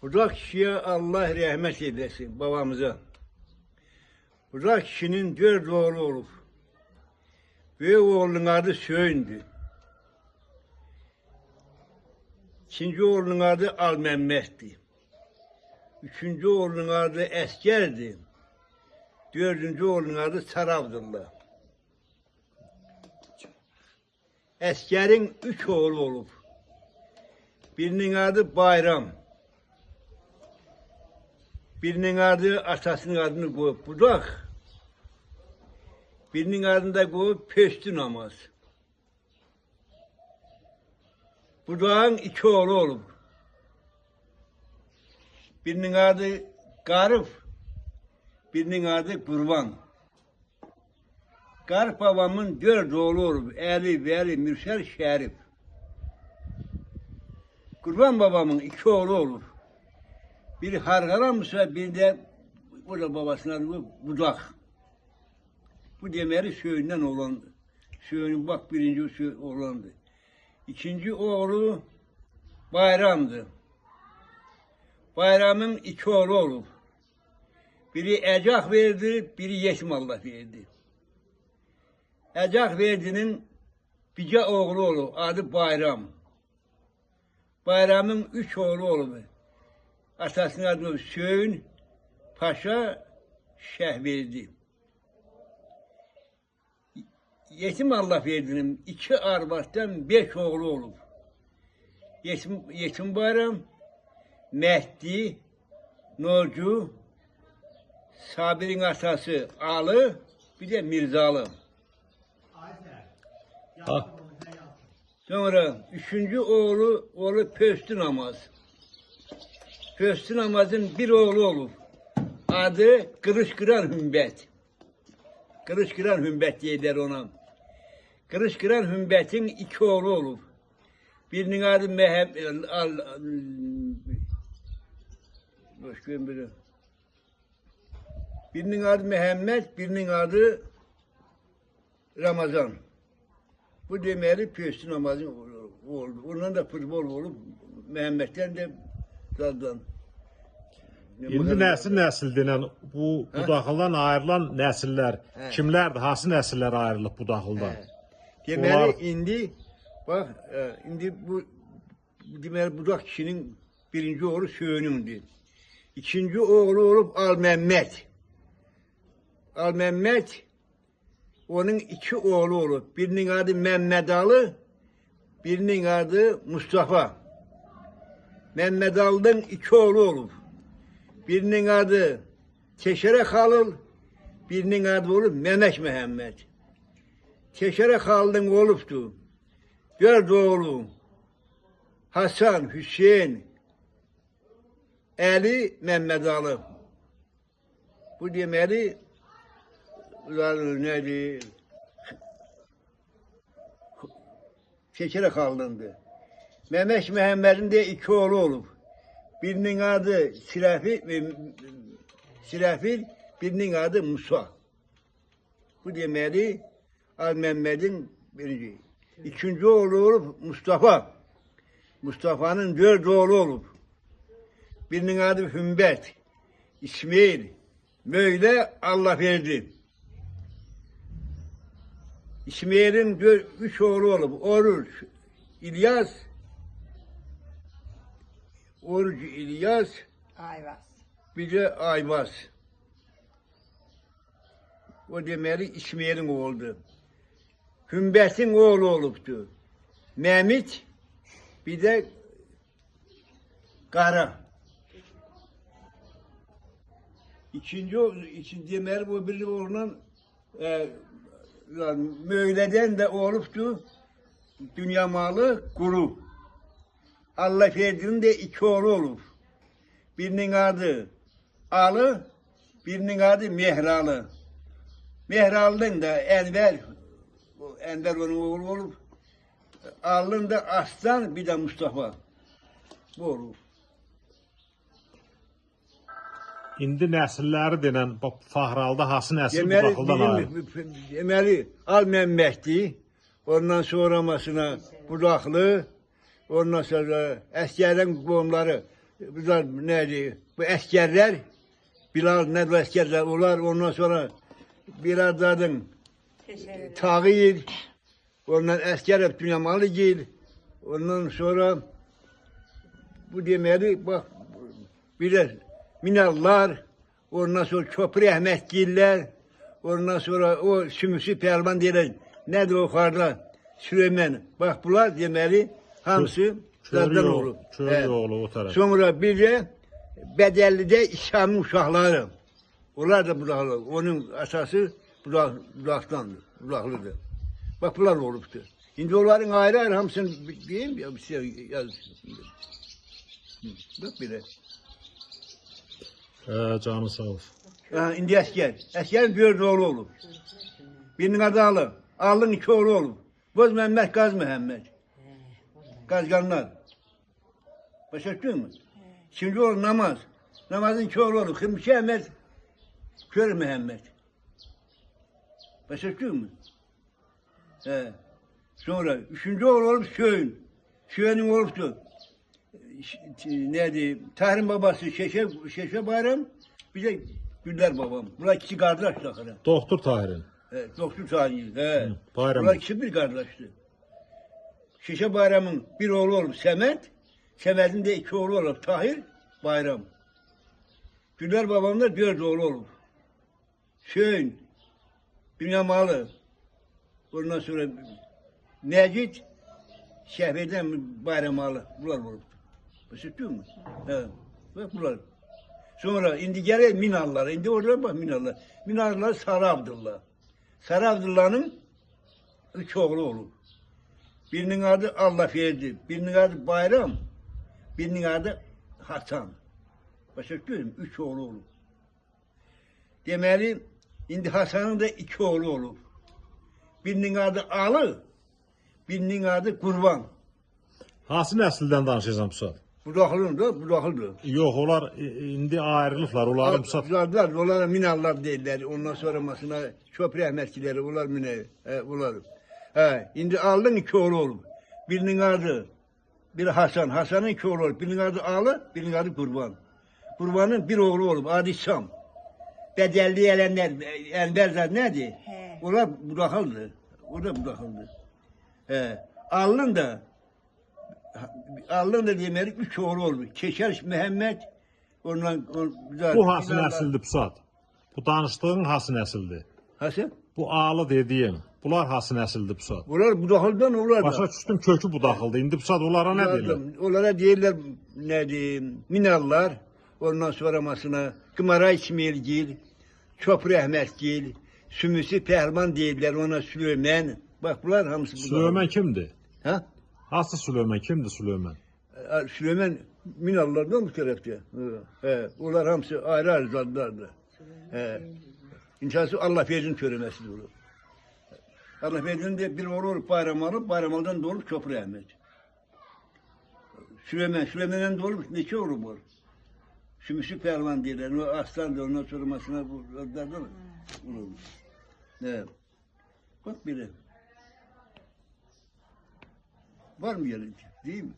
Bucak kişiye Allah rahmet eylesin babamıza. Bucak kişinin 4 oğlu olup. Büyük oğlunun adı Söyündü. İkinci oğlunun adı Almemmet'ti. Üçüncü oğlunun adı Esker'di. Dördüncü oğlunun adı Sarabdullah. Esker'in 3 oğlu olup. Birinin adı Bayram. Birinin adı atasının adını koyup Budak. Birinin adını da koyup Pöstü Namaz. Budak'ın 2 oğlu olup. Birinin adı Garip. Birinin adı Kurban. Garip babamın 4 oğlu olup. Eli, Veli, Mürsel, Şerif. Kurban babamın 2 oğlu olup. Biri Hargalanmışsa bir de o da babasının adı Budak. Bu demeli Söyünden oğlandı. Söyünün bak birinci oğlandı. İkinci oğlu Bayram'dı. Bayram'ın 2 oğlu olup. Biri Ecak verdi, biri Yetim Allah verdi. Ecak verdiğinin bir oğlu olup, adı Bayram. Bayram'ın 3 oğlu olup. Atasının adı Söyün, Paşa, Şehverdi. Yetim Allah verdiğinin 2 arvattan 5 oğlu olup. Yetim Bayram, Mehdi, Nurcu, Sabir'in atası Ali, bir de Mirzalı. Sonra 3. oğlu Pöstü Namaz. Pöstü Namaz'ın 1 oğlu olup. Adı Kırışkıran Hümbet. Kırışkıran Hümbet diyorlar ona. Kırışkıran Hümbet'in 2 oğlu olup. Birinin adı Birinin adı Mehmet, birinin adı Ramazan. Bu demeli Pöstü Namaz'ın oğlu. Ondan da futbol olup Mehmet'ten de zaten. İndi nəsil bu budaqlıdan ayrılan nəsillər kimlərdir? Hansı nəsillər ayrılıb budaqlıdan? Deməli Onlar... indi bak indi bu deməli Budak kişinin 1. oğlu Söyünündür. 2. oğlu olup Almemmet. Almemmet onun 2 oğlu olup. Birinin adı Mehmet Ali, birinin adı Mustafa. Mehmet Ali'den 2 oğlu olup. Birinin adı Teşere Halil, birinin adı olup Mehmet Mehmet. Teşere Halil'den oluptu. 4 oğlu Hasan, Hüseyin, Ali, Mehmet Ali. Bu demeli nedir? Teşere Halil'dendi. Mehmet Mehmet'in de 2 oğlu olup. Birinin adı Sirafil, birinin adı Musa. Bu demeli Mehmet'in 1. 2. oğlu olup Mustafa. Mustafa'nın 4 oğlu olup. Birinin adı Hümbet, İsmail. Böyle Allah verdi. İsmail'in 3 oğlu olup. Oruç, İlyas, Ayvaz. bir de Ayvaz. O demeli İsmail'in oğlu. Hümbet'in oğlu oluptu. Mehmet, bir de Kara. İkinci demeli bu bir oğlunun Möyleden de oluptu. Dünya malı kuru. Allah verdiğinin de 2 oğlu olup. Birinin adı Ali, birinin adı Mehralı. Mehralı'nın da Enver onun oğlu olup. Ali'nin de Aslan, bir de Mustafa. Bu olur. İndi nəsilləri denən Fahralda hansı nəsil budaqlıdan ayrılıb? Deməli Almemmet'di. Ondan sonramasına Budaklı. Ondan sonra əsgərin qohumları Bunlar neydi? Bu askerler, Bilal ne bu askerler onlar ondan sonra birazdan Tağir, ondan asker hep dünya malı gel. Ondan sonra bu demeli bak bir de minallar, ondan sonra Çopur Ahmet giller, ondan sonra o Sümüsü Pervan diyorlar. Nedir o yukarıda? Süleyman. Bak bunlar demeli hamısı zaten olur. Köroğlu o taraf. Sonra bir de Bedelli'de İslam'ın uşakları. Onlar da budaklı. Onun asası budaklıdır. Bak bunlar oluptu. Şimdi onların ayrı ayrı hamısını diyeyim ya bir şey yaz. Bak bile. Canı sağ ol. Şimdi asker. Askerin 4 oğlu olur. Birinin adı Ali. Ali'nin 2 oğlu olur. Boz Mehmet, Gaz Mehmet. Gazganlar. Başa çıkıyor mu? Şimdi olur namaz. Namazın 2 oğlu olur. Kırmızı Ahmet, Kör Mehmet. Başa çıkıyor mu? Sonra 3. oğlu olup Şöğün. Şöğün'ün oluptu. Neydi? Tahrim babası Şeşe Bayram. Bir de Güller babam. Bunlar ikisi kardeş dakika. Doktor Tahir'in. Doktor Tahir. Bayram. Bunlar ikisi bir kardeşti. Şeşe Bayram'ın bir oğlu olup Semet. Semet'in de 2 oğlu olup Tahir, Bayram. Güller babamda 4 oğlu olup. Şöğün, Dünyamalı. Ondan sonra Necit, Şehbeden Bayramalı. Bunlar olup. Başıtıyor mu? Bak bunlar. Sonra indi gene Minallar. İndi orada bak Minallar. Minallar Sarı Abdullah. Sarı Abdullah'ın 3 oğlu olur. Birinin adı Allah verdi. Birinin adı Bayram. Birinin adı Hasan. Başka söyleyeyim 3 oğlu olur. Demeli indi Hasan'ın da 2 oğlu olur. Birinin adı Ali. Birinin adı Kurban. Hansı nəsildən danışırsan bu saat? Budaklıdır. Yox, onlar indi ayrılıblar. Onların bu saat Zaten onlara minallar deyirlər. Ondan sonra masına çok rəhmətçiləri onlar minə. Onlar. İndi Ali'nin 2 oğlu olur. Birinin adı biri Hasan. Hasan'ın 2 oğlu olur. Birinin adı Ali, birinin adı Kurban. Kurbanın bir oğlu olur. Adı İsam. Bedelli elenler, Enberzat nedir? Onlar budaklıdır. O da budaklıdır. Ali'nin da demeli 3 oğlu olur. Keşer Mehmet, ondan bu hansı nəsildir bu saat? Bu danışdığın hansı nəsildir? Hasan? Bu alı dediyin. Bunlar hansı nəsildir bu saat? Onlar budaklıdan onlar da. Başa düşdüm kökü budaqlıdır. İndi bu saat onlara nə deyirlər? Onlara deyirlər ne diyeyim, minallar. Ondan sonra masına Kımara İsmailgil, Çopur Ahmetgil, Sümüsü Pəhlivan deyirlər ona Süleyman. Bak bunlar hamısı budaklı. Süleyman kimdir? Ha? Hansı Süleyman? Kimdir Süleyman? Süleyman minallardan bu tarafta. Onlar hamısı ayrı ayrı zadlardı. İnşası Allah versin köremesi olur. Allah versin de bir oğlu olup Bayramal'dan doğrup Çopur Ahmet. Süleyman'dan doğrup neçe oğlu var? Sümüsü Pəhlivan deyirlər. O aslan da ondan sonra masına bu zadlardan olur. Bak bile. Var mı yerince? Değil mi?